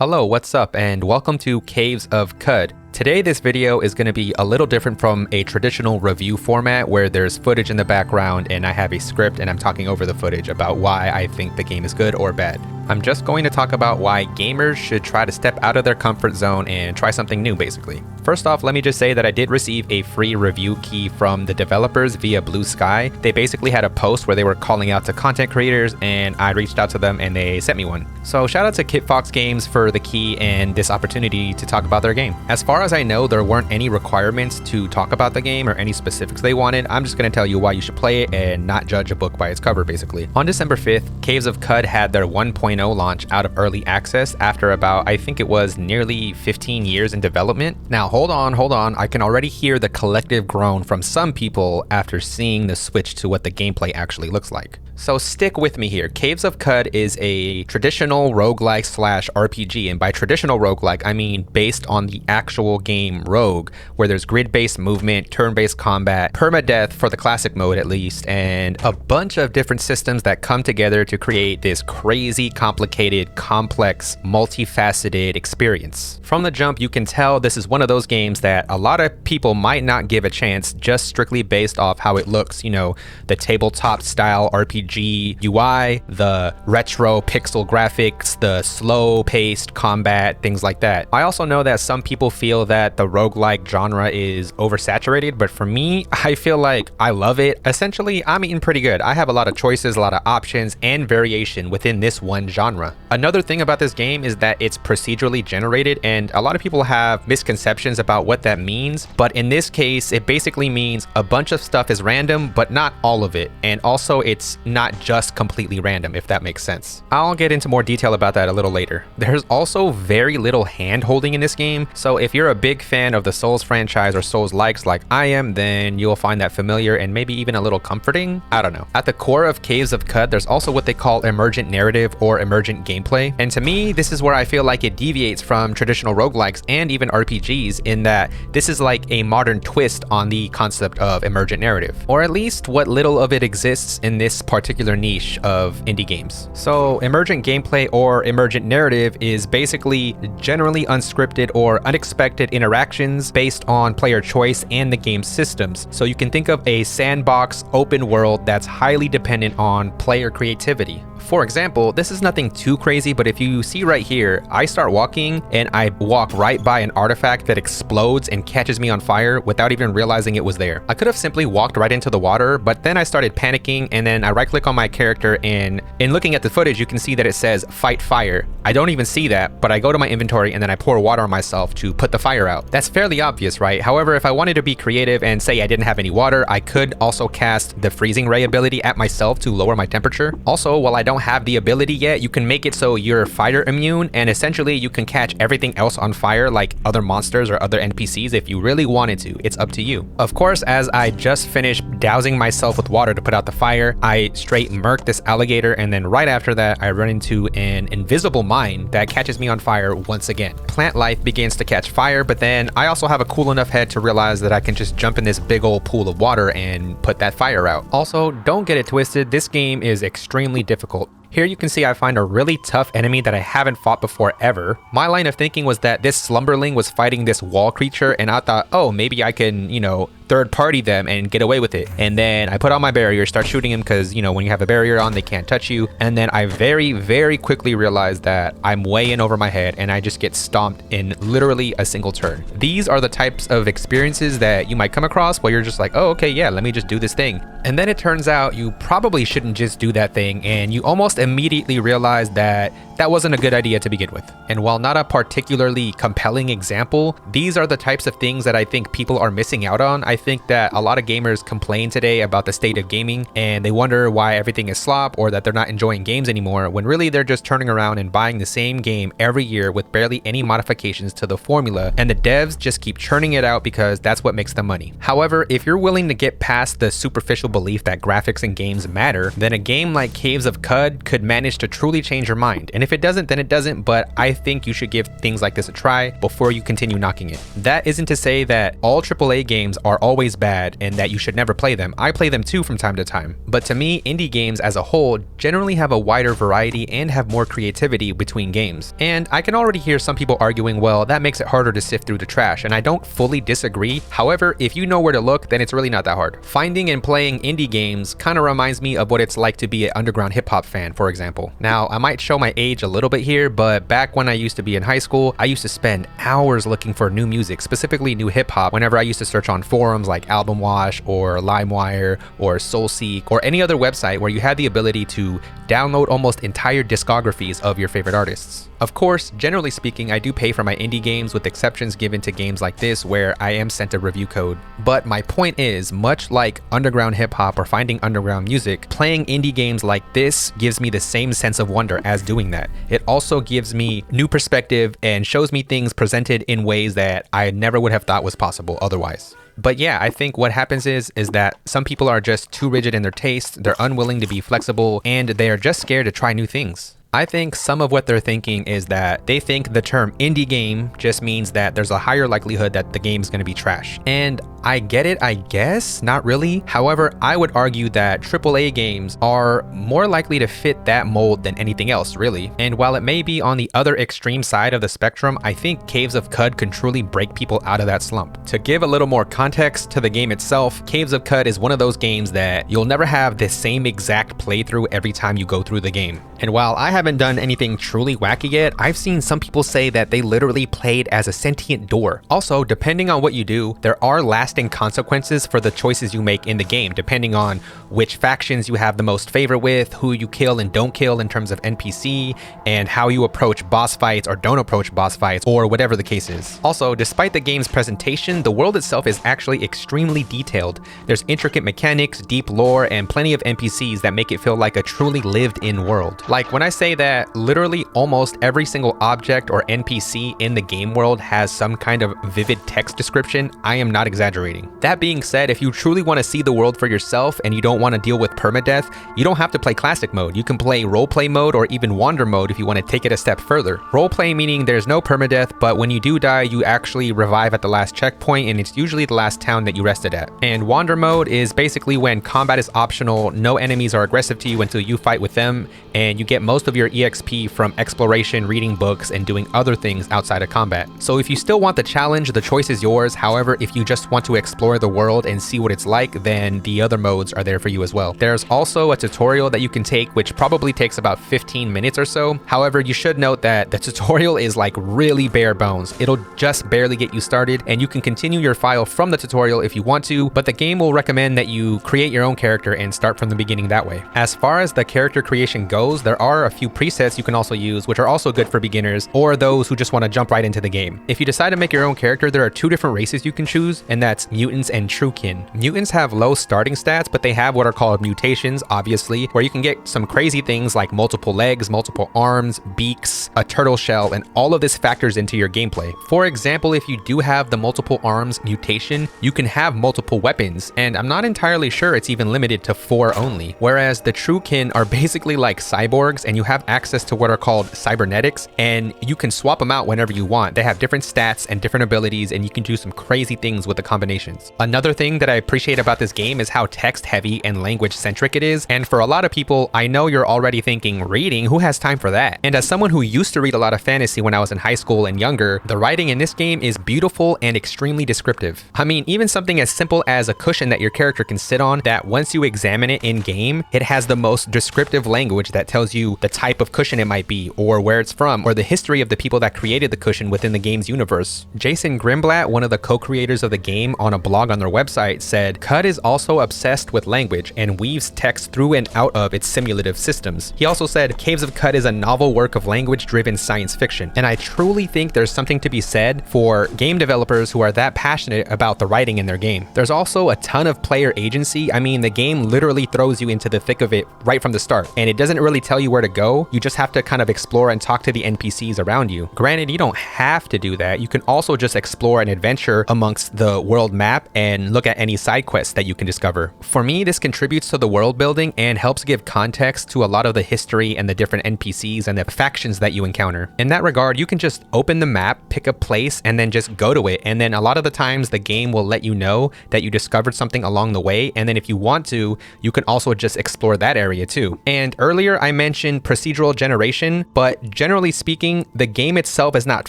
Hello, what's up, and welcome to Caves of Cud. Today this video is going to be a little different from a traditional review format where there's footage in the background and I have a script and I'm talking over the footage about why I think the game is good or bad. I'm just going to talk about why gamers should try to step out of their comfort zone and try something new, basically. First off, let me just say that I did receive a free review key from the developers via Blue Sky. They basically had a post where they were calling out to content creators and I reached out to them and they sent me one. So shout out to Kitfox Games for the key and this opportunity to talk about their game. As far as I know, there weren't any requirements to talk about the game or any specifics they wanted. I'm just going to tell you why you should play it and not judge a book by its cover, basically. On December 5th, Caves of Cud had their 1.0 launch out of early access after about, I think it was nearly 15 years in development. Now, hold on. I can already hear the collective groan from some people after seeing the switch to what the gameplay actually looks like. So stick with me here. Caves of Cud is a traditional roguelike / RPG, and by traditional roguelike, I mean based on the actual game Rogue, where there's grid-based movement, turn-based combat, permadeath for the classic mode at least, and a bunch of different systems that come together to create this crazy, complicated, complex, multifaceted experience. From the jump, you can tell this is one of those games that a lot of people might not give a chance just strictly based off how it looks, you know, the tabletop style RPG UI, the retro pixel graphics, the slow-paced combat, things like that. I also know that some people feel that the roguelike genre is oversaturated, but for me, I feel like I love it. Essentially, I'm eating pretty good. I have a lot of choices, a lot of options, and variation within this one genre. Another thing about this game is that it's procedurally generated, and a lot of people have misconceptions about what that means, but in this case, it basically means a bunch of stuff is random, but not all of it, and also it's not just completely random, if that makes sense. I'll get into more detail about that a little later. There's also very little hand-holding in this game, so if you're a big fan of the Souls franchise or Souls-likes like I am, then you'll find that familiar and maybe even a little comforting. I don't know. At the core of Caves of Cud, there's also what they call emergent narrative or emergent gameplay, and to me, this is where I feel like it deviates from traditional roguelikes and even RPGs in that this is like a modern twist on the concept of emergent narrative, or at least what little of it exists in this particular niche of indie games. So emergent gameplay or emergent narrative is basically generally unscripted or unexpected interactions based on player choice and the game's systems. So you can think of a sandbox open world that's highly dependent on player creativity. For example, this is nothing too crazy, but if you see right here, I start walking and I walk right by an artifact that explodes and catches me on fire without even realizing it was there. I could have simply walked right into the water, but then I started panicking and then I right-click on my character, and in looking at the footage, you can see that it says fight fire. I don't even see that, but I go to my inventory and then I pour water on myself to put the fire out. That's fairly obvious, right? However, if I wanted to be creative and say I didn't have any water, I could also cast the freezing ray ability at myself to lower my temperature. Also, while I don't have the ability yet, you can make it so you're fire immune, and essentially you can catch everything else on fire like other monsters or other NPCs if you really wanted to. It's up to you. Of course, as I just finished dousing myself with water to put out the fire, I straight murk this alligator, and then right after that I run into an invisible mine that catches me on fire once again. Plant life begins to catch fire, but then I also have a cool enough head to realize that I can just jump in this big old pool of water and put that fire out. Also, don't get it twisted, this game is extremely difficult. Here you can see I find a really tough enemy that I haven't fought before ever. My line of thinking was that this slumberling was fighting this wall creature, and I thought, oh, maybe I can, you know, third party them and get away with it. And then I put on my barrier, start shooting him because, you know, when you have a barrier on, they can't touch you. And then I very quickly realized that I'm way in over my head and I just get stomped in literally a single turn. These are the types of experiences that you might come across where you're just like, oh, okay, yeah, let me just do this thing. And then it turns out you probably shouldn't just do that thing, and you almost immediately realize that that wasn't a good idea to begin with. And while not a particularly compelling example, these are the types of things that I think people are missing out on. I think that a lot of gamers complain today about the state of gaming and they wonder why everything is slop or that they're not enjoying games anymore, when really they're just turning around and buying the same game every year with barely any modifications to the formula, and the devs just keep churning it out because that's what makes them money. However, if you're willing to get past the superficial belief that graphics in games matter, then a game like Caves of Cud could manage to truly change your mind. And if it doesn't, then it doesn't, but I think you should give things like this a try before you continue knocking it. That isn't to say that all AAA games are always bad and that you should never play them. I play them too from time to time. But to me, indie games as a whole generally have a wider variety and have more creativity between games. And I can already hear some people arguing, well, that makes it harder to sift through the trash, and I don't fully disagree. However, if you know where to look, then it's really not that hard. Finding and playing indie games kind of reminds me of what it's like to be an underground hip-hop fan, for example. Now, I might show my age a little bit here, but back when I used to be in high school, I used to spend hours looking for new music, specifically new hip-hop, whenever I used to search on forums like Album Wash or LimeWire or SoulSeek or any other website where you had the ability to download almost entire discographies of your favorite artists. Of course, generally speaking, I do pay for my indie games, with exceptions given to games like this where I am sent a review code. But my point is, much like underground hip-hop or finding underground music, playing indie games like this gives me the same sense of wonder as doing that. It also gives me new perspective and shows me things presented in ways that I never would have thought was possible otherwise. But yeah, I think what happens is that some people are just too rigid in their taste, they're unwilling to be flexible, and they are just scared to try new things. I think some of what they're thinking is that they think the term indie game just means that there's a higher likelihood that the game's going to be trash. And I get it, I guess, not really. However, I would argue that AAA games are more likely to fit that mold than anything else, really. And while it may be on the other extreme side of the spectrum, I think Caves of Cud can truly break people out of that slump. To give a little more context to the game itself, Caves of Cud is one of those games that you'll never have the same exact playthrough every time you go through the game. And while I haven't done anything truly wacky yet, I've seen some people say that they literally played as a sentient door. Also, depending on what you do, there are lasting consequences for the choices you make in the game, depending on which factions you have the most favor with, who you kill and don't kill in terms of NPC, and how you approach boss fights or don't approach boss fights, or whatever the case is. Also, despite the game's presentation, the world itself is actually extremely detailed. There's intricate mechanics, deep lore, and plenty of NPCs that make it feel like a truly lived-in world. Like when I say that literally almost every single object or NPC in the game world has some kind of vivid text description, I am not exaggerating. That being said, if you truly want to see the world for yourself and you don't want to deal with permadeath, you don't have to play classic mode. You can play roleplay mode or even wander mode if you want to take it a step further. Roleplay meaning there's no permadeath, but when you do die, you actually revive at the last checkpoint, and it's usually the last town that you rested at. And wander mode is basically when combat is optional, no enemies are aggressive to you until you fight with them, and you get most of your EXP from exploration, reading books, and doing other things outside of combat. So if you still want the challenge, the choice is yours. However, if you just want to explore the world and see what it's like, then the other modes are there for you as well. There's also a tutorial that you can take, which probably takes about 15 minutes or so. However, you should note that the tutorial is like really bare bones. It'll just barely get you started, and you can continue your file from the tutorial if you want to, but the game will recommend that you create your own character and start from the beginning that way. As far as the character creation goes, there are a few presets you can also use, which are also good for beginners or those who just want to jump right into the game. If you decide to make your own character, there are two different races you can choose, and that's mutants and truekin. Mutants have low starting stats, but they have what are called mutations, obviously, where you can get some crazy things like multiple legs, multiple arms, beaks, a turtle shell, and all of this factors into your gameplay. For example, if you do have the multiple arms mutation, you can have multiple weapons, and I'm not entirely sure it's even limited to 4 only. Whereas the truekin are basically like cyborgs, and you have access to what are called cybernetics, and you can swap them out whenever you want. They have different stats and different abilities, and you can do some crazy things with the combinations. Another thing that I appreciate about this game is how text heavy and language centric it is, and for a lot of people, I know you're already thinking, reading? Who has time for that? And as someone who used to read a lot of fantasy when I was in high school and younger, the writing in this game is beautiful and extremely descriptive. I mean, even something as simple as a cushion that your character can sit on, that once you examine it in game, it has the most descriptive language that tells you the type of cushion it might be, or where it's from, or the history of the people that created the cushion within the game's universe. Jason Grimblatt, one of the co-creators of the game, on a blog on their website said, Cud is also obsessed with language and weaves text through and out of its simulative systems. He also said, Caves of Cud is a novel work of language-driven science fiction, and I truly think there's something to be said for game developers who are that passionate about the writing in their game. There's also a ton of player agency. I mean, the game literally throws you into the thick of it right from the start, and it doesn't really tell you where to go. You just have to kind of explore and talk to the NPCs around you. Granted, you don't have to do that. You can also just explore and adventure amongst the world world map and look at any side quests that you can discover. For me, this contributes to the world building and helps give context to a lot of the history and the different NPCs and the factions that you encounter. In that regard, you can just open the map, pick a place, and then just go to it. And then a lot of the times the game will let you know that you discovered something along the way. And then if you want to, you can also just explore that area too. And earlier I mentioned procedural generation, but generally speaking, the game itself is not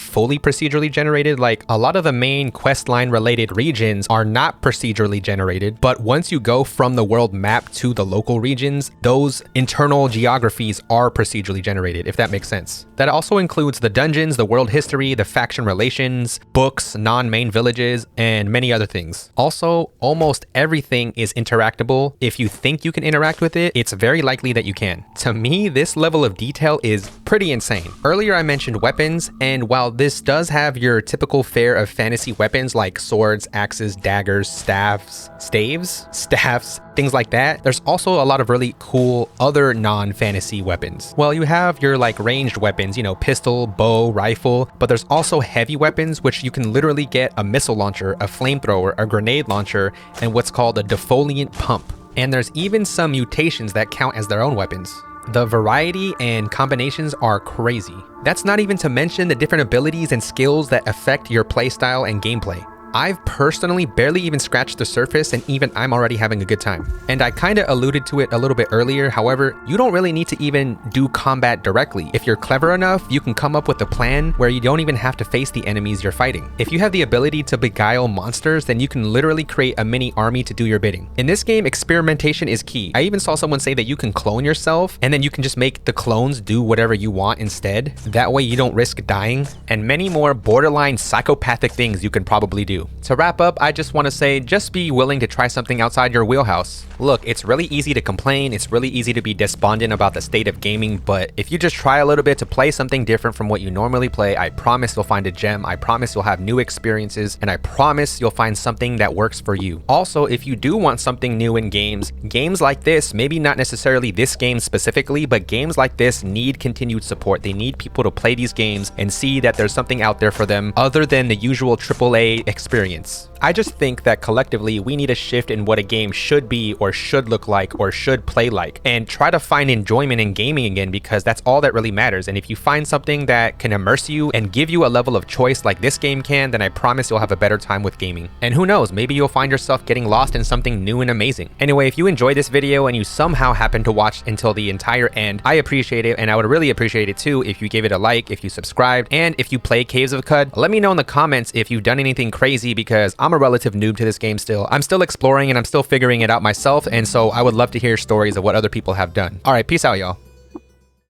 fully procedurally generated. Like a lot of the main quest line related regions are not procedurally generated, but once you go from the world map to the local regions, those internal geographies are procedurally generated, if that makes sense. That also includes the dungeons, the world history, the faction relations, books, non-main villages, and many other things. Also, almost everything is interactable. If you think you can interact with it, it's very likely that you can. To me, this level of detail is pretty insane. Earlier I mentioned weapons, and while this does have your typical fare of fantasy weapons like swords, axes, daggers, staves, things like that, there's also a lot of really cool other non-fantasy weapons. Well, you have your like ranged weapons, you know, pistol, bow, rifle, but there's also heavy weapons, which you can literally get a missile launcher, a flamethrower, a grenade launcher, and what's called a defoliant pump. And there's even some mutations that count as their own weapons. The variety and combinations are crazy. That's not even to mention the different abilities and skills that affect your playstyle and gameplay. I've personally barely even scratched the surface, and even I'm already having a good time. And I kind of alluded to it a little bit earlier. However, you don't really need to even do combat directly. If you're clever enough, you can come up with a plan where you don't even have to face the enemies you're fighting. If you have the ability to beguile monsters, then you can literally create a mini army to do your bidding. In this game, experimentation is key. I even saw someone say that you can clone yourself, and then you can just make the clones do whatever you want instead. That way you don't risk dying, and many more borderline psychopathic things you can probably do. To wrap up, I just want to say, just be willing to try something outside your wheelhouse. Look, it's really easy to complain, it's really easy to be despondent about the state of gaming, but if you just try a little bit to play something different from what you normally play, I promise you'll find a gem, I promise you'll have new experiences, and I promise you'll find something that works for you. Also, if you do want something new in games like this, maybe not necessarily this game specifically, but games like this need continued support. They need people to play these games and see that there's something out there for them other than the usual AAA experience. I just think that collectively we need a shift in what a game should be or should look like or should play like, and try to find enjoyment in gaming again, because that's all that really matters. And if you find something that can immerse you and give you a level of choice like this game can, then I promise you'll have a better time with gaming. And who knows, maybe you'll find yourself getting lost in something new and amazing. Anyway, if you enjoyed this video and you somehow happen to watch until the entire end, I appreciate it, and I would really appreciate it too if you gave it a like, if you subscribed, and if you play Caves of Cud. Let me know in the comments if you've done anything crazy, because I'm a relative noob to this game still. I'm still exploring and I'm still figuring it out myself, and so I would love to hear stories of what other people have done. Alright, peace out, y'all.